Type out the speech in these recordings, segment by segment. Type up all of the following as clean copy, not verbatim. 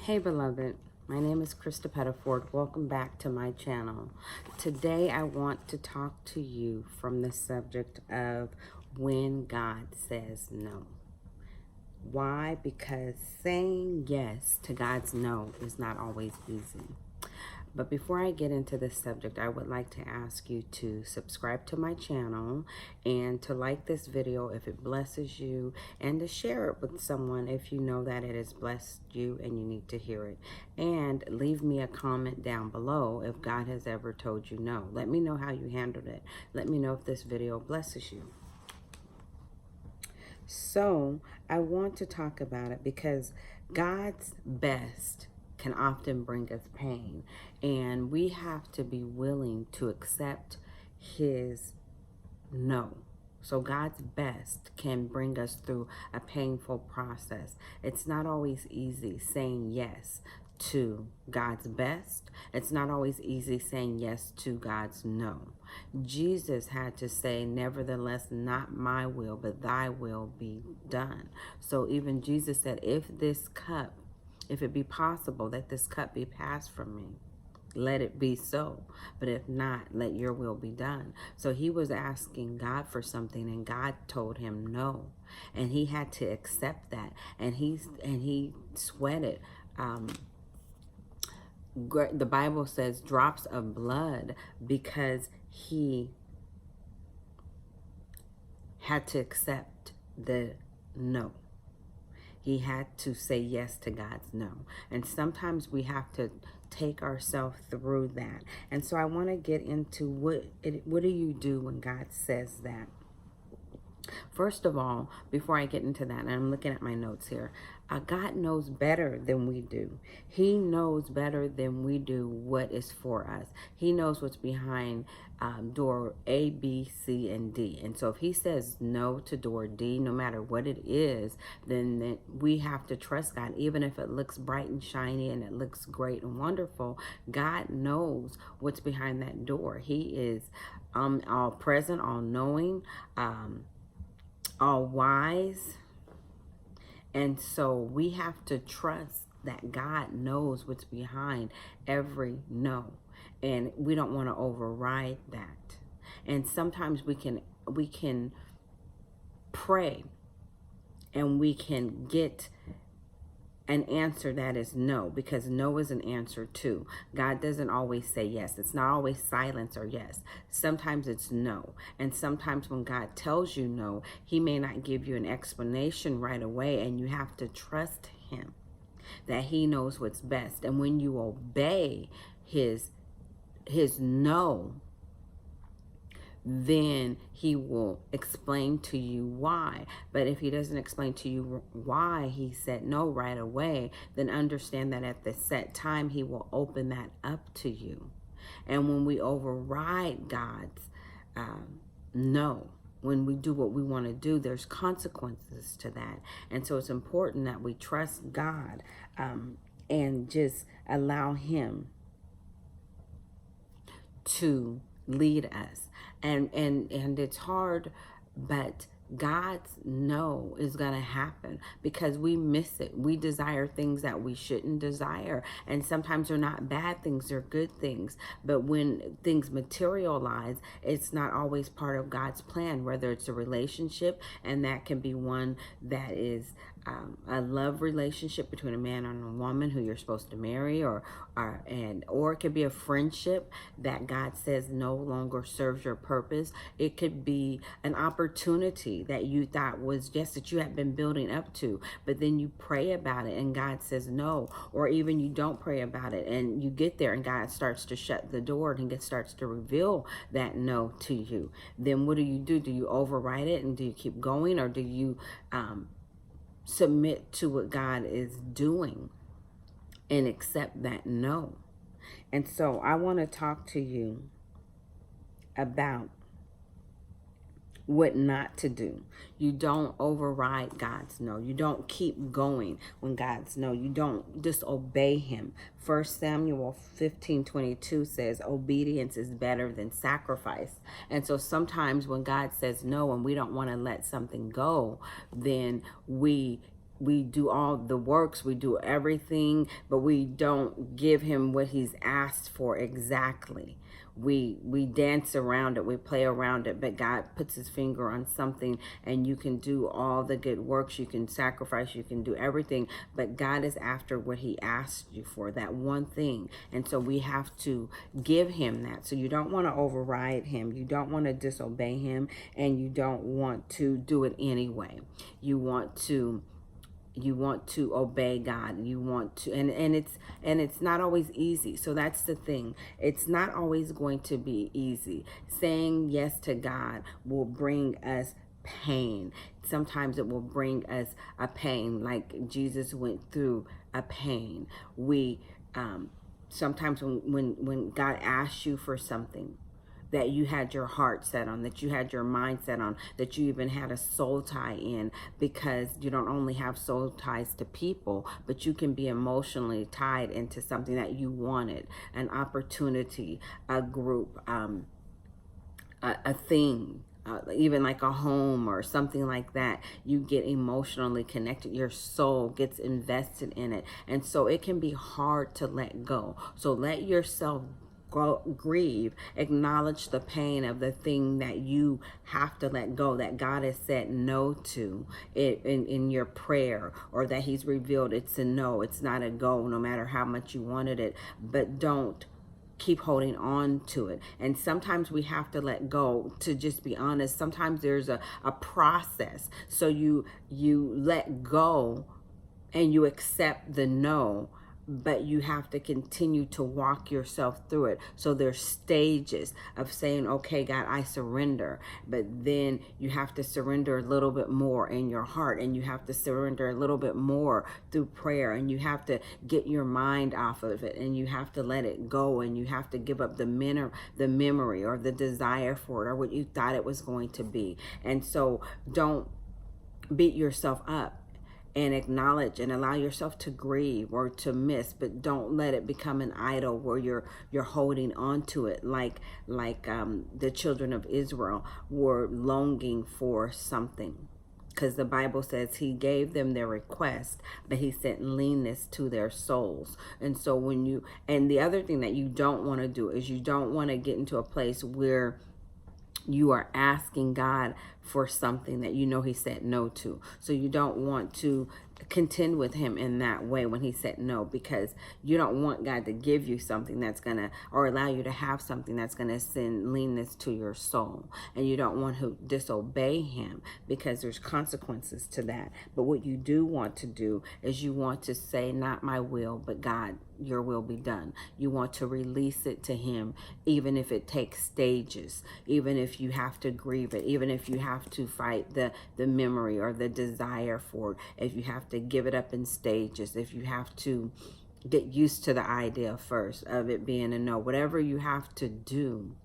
Hey beloved, my name is Krista Pettiford. Welcome back to my channel. Today I want to talk to you from the subject of when God says no. Why? Because saying yes to God's no is not always easy. But before I get into this subject, I would like to ask you to subscribe to my channel and to like this video if it blesses you, and to share it with someone if you know that it has blessed you and you need to hear it. And leave me a comment down below if God has ever told you no. Let me know how you handled it. Let me know if this video blesses you. So I want to talk about it because God's best can often bring us pain, and we have to be willing to accept his no. So God's best can bring us through a painful process. It's not always easy saying yes to God's best. It's not always easy saying yes to God's no. Jesus had to say, nevertheless, not my will, but thy will be done. So even Jesus said, if it be possible that this cup be passed from me, let it be so. But if not, let your will be done. So he was asking God for something, and God told him no. And he had to accept that. And he sweated. The Bible says drops of blood, because he had to accept the no. He had to say yes to God's no. And sometimes we have to take ourselves through that. And so I want to get into what do you do when God says that? First of all, before I get into that, and I'm looking at my notes here, God knows better than we do. He knows better than we do what is for us. He knows what's behind door A, B, C, and D. And so if he says no to door D, no matter what it is, then we have to trust God. Even if it looks bright and shiny and it looks great and wonderful, God knows what's behind that door. He is all present, all knowing, all wise. And so we have to trust that God knows what's behind every no. And we don't want to override that. And sometimes we can pray and we can get an answer that is no, because no is an answer too. God doesn't always say yes. It's not always silence or yes. Sometimes it's no. And sometimes when God tells you no, he may not give you an explanation right away, and you have to trust him that he knows what's best. And when you obey his no, then he will explain to you why. But if he doesn't explain to you why he said no right away, then understand that at the set time, he will open that up to you. And when we override God's no, when we do what we want to do, there's consequences to that. And so it's important that we trust God and just allow him to lead us. And it's hard, but God's no is going to happen because we miss it. We desire things that we shouldn't desire. And sometimes they're not bad things, they're good things. But when things materialize, it's not always part of God's plan, whether it's a relationship, and that can be one that is a love relationship between a man and a woman who you're supposed to marry, or it could be a friendship that God says no longer serves your purpose. It could be an opportunity that you thought was just that you had been building up to, but then you pray about it and God says no, or even you don't pray about it and you get there and God starts to shut the door and he starts to reveal that no to you. Then what do? Do you override it and do you keep going, or do you submit to what God is doing and accept that no? And so I want to talk to you about what not to do. You don't override God's no. You don't keep going when God's no. You don't disobey him. 1 Samuel 15:22 says obedience is better than sacrifice. And so sometimes when God says no and we don't want to let something go, then we we do all the works, we do everything, but we don't give him what he's asked for exactly. We dance around it, we play around it, but God puts his finger on something, and you can do all the good works, you can sacrifice, you can do everything, but God is after what he asked you for, that one thing. And so we have to give him that. So you don't want to override him, you don't want to disobey him, and you don't want to do it anyway. You want to obey God. You want to, and it's not always easy. So that's the thing. It's not always going to be easy. Saying yes to God will bring us pain. Sometimes it will bring us a pain, like Jesus went through a pain. We sometimes when God asks you for something that you had your heart set on, that you had your mind set on, that you even had a soul tie in, because you don't only have soul ties to people, but you can be emotionally tied into something that you wanted, an opportunity, a group, a thing. Even like a home or something like that, you get emotionally connected, your soul gets invested in it, and so it can be hard to let go. So let yourself grieve, acknowledge the pain of the thing that you have to let go, that God has said no to it in your prayer, or that he's revealed it's a no, it's not a go, no matter how much you wanted it. But don't keep holding on to it. And sometimes we have to let go. To just be honest, sometimes there's a process. So you let go and you accept the no, but you have to continue to walk yourself through it. So there's stages of saying, okay, God, I surrender. But then you have to surrender a little bit more in your heart, and you have to surrender a little bit more through prayer, and you have to get your mind off of it, and you have to let it go, and you have to give up the memory or the desire for it, or what you thought it was going to be. And so don't beat yourself up, and acknowledge and allow yourself to grieve or to miss, but don't let it become an idol where you're holding on to it, like the children of Israel were longing for something, because the Bible says he gave them their request, but he sent leanness to their souls. And so and the other thing that you don't want to do is you don't want to get into a place where you are asking God for something that you know he said no to. So you don't want to contend with him in that way when he said no, because you don't want God to give you something that's gonna, or allow you to have something that's gonna send leanness to your soul. And you don't want to disobey him, because there's consequences to that. But what you do want to do is you want to say, not my will, but God, your will be done. You want to release it to him, even if it takes stages, even if you have to grieve it, even if you have to fight the memory or the desire for it, if you have to give it up in stages, if you have to get used to the idea first of it being a no, whatever you have to do,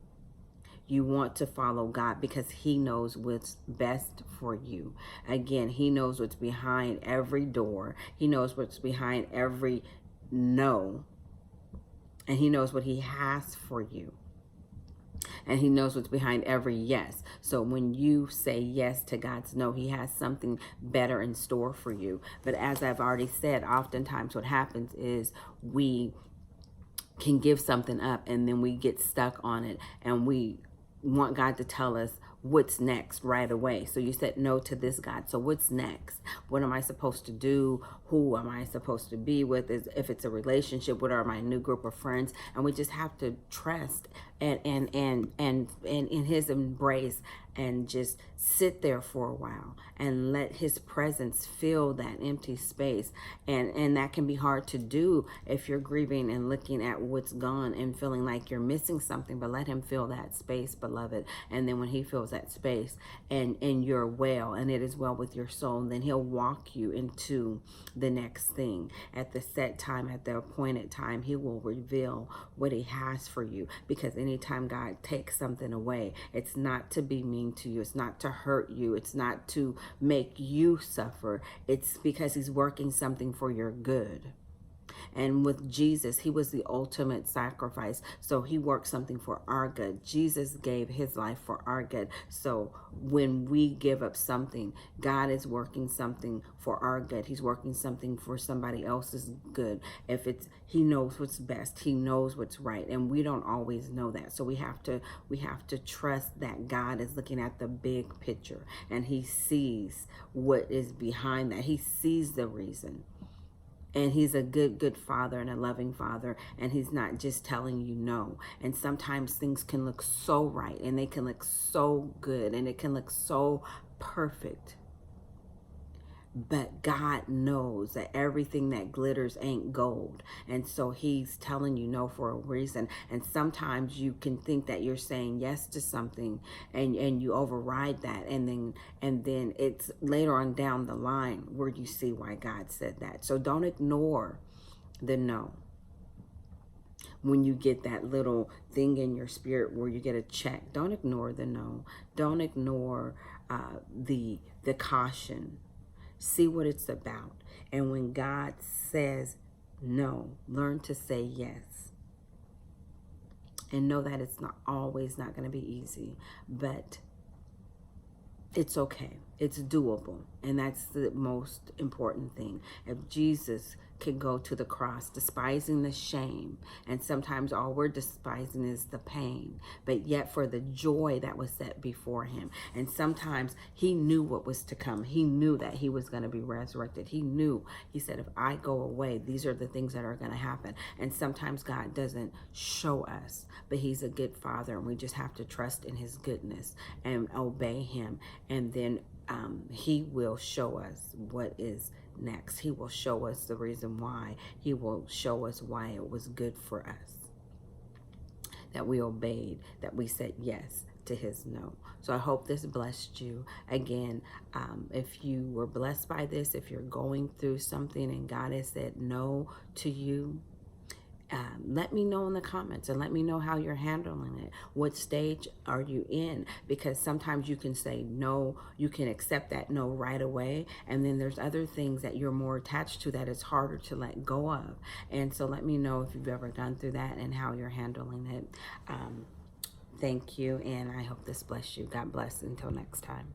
you want to follow God, because he knows what's best for you. Again, he knows what's behind every door. He knows what's behind every no, and he knows what he has for you, and he knows what's behind every yes. So when you say yes to God's no, he has something better in store for you. But as I've already said, oftentimes what happens is we can give something up, and then we get stuck on it, and we want God to tell us what's next right away. So you said no to this, God. So what's next? What am I supposed to do? Who am I supposed to be with? If it's a relationship, what are my new group of friends? And we just have to trust and in his embrace, and just sit there for a while and let his presence fill that empty space. And that can be hard to do if you're grieving and looking at what's gone and feeling like you're missing something. But let him fill that space, beloved. And then when he fills that space, and you're well, and it is well with your soul, then he'll walk you into the next thing. At the set time, at the appointed time, he will reveal what he has for you. Because anytime God takes something away, it's not to be mean to you, it's not to hurt you, it's not to make you suffer. It's because he's working something for your good. And with Jesus, he was the ultimate sacrifice. So he worked something for our good. Jesus gave his life for our good. So when we give up something, God is working something for our good. He's working something for somebody else's good. If it's, he knows what's best. He knows what's right. And we don't always know that. So we have to trust that God is looking at the big picture, and he sees what is behind that. He sees the reason. And he's a good father and a loving father, and he's not just telling you no. And sometimes things can look so right, and they can look so good, and it can look so perfect. But God knows that everything that glitters ain't gold. And so he's telling you no for a reason. And sometimes you can think that you're saying yes to something, and you override that. And then it's later on down the line where you see why God said that. So don't ignore the no. When you get that little thing in your spirit where you get a check, don't ignore the no. Don't ignore the caution. See what it's about. And when God says no, learn to say yes. And know that it's not always not going to be easy, but it's okay. It's doable. And that's the most important thing. If Jesus could go to the cross, despising the shame, and sometimes all we're despising is the pain, but yet for the joy that was set before him. And sometimes he knew what was to come. He knew that he was going to be resurrected. He knew. He said, if I go away, these are the things that are going to happen. And sometimes God doesn't show us, but he's a good father, and we just have to trust in his goodness and obey him. And then he will show us what is next. He will show us the reason why. He will show us why it was good for us, that we obeyed, that we said yes to his no. So I hope this blessed you. Again, if you were blessed by this, if you're going through something and God has said no to you, let me know in the comments, and let me know how you're handling it. What stage are you in? Because sometimes you can say no, you can accept that no right away, and then there's other things that you're more attached to that it's harder to let go of. And so let me know if you've ever gone through that and how you're handling it. Thank you, and I hope this blessed you. God bless. Until next time.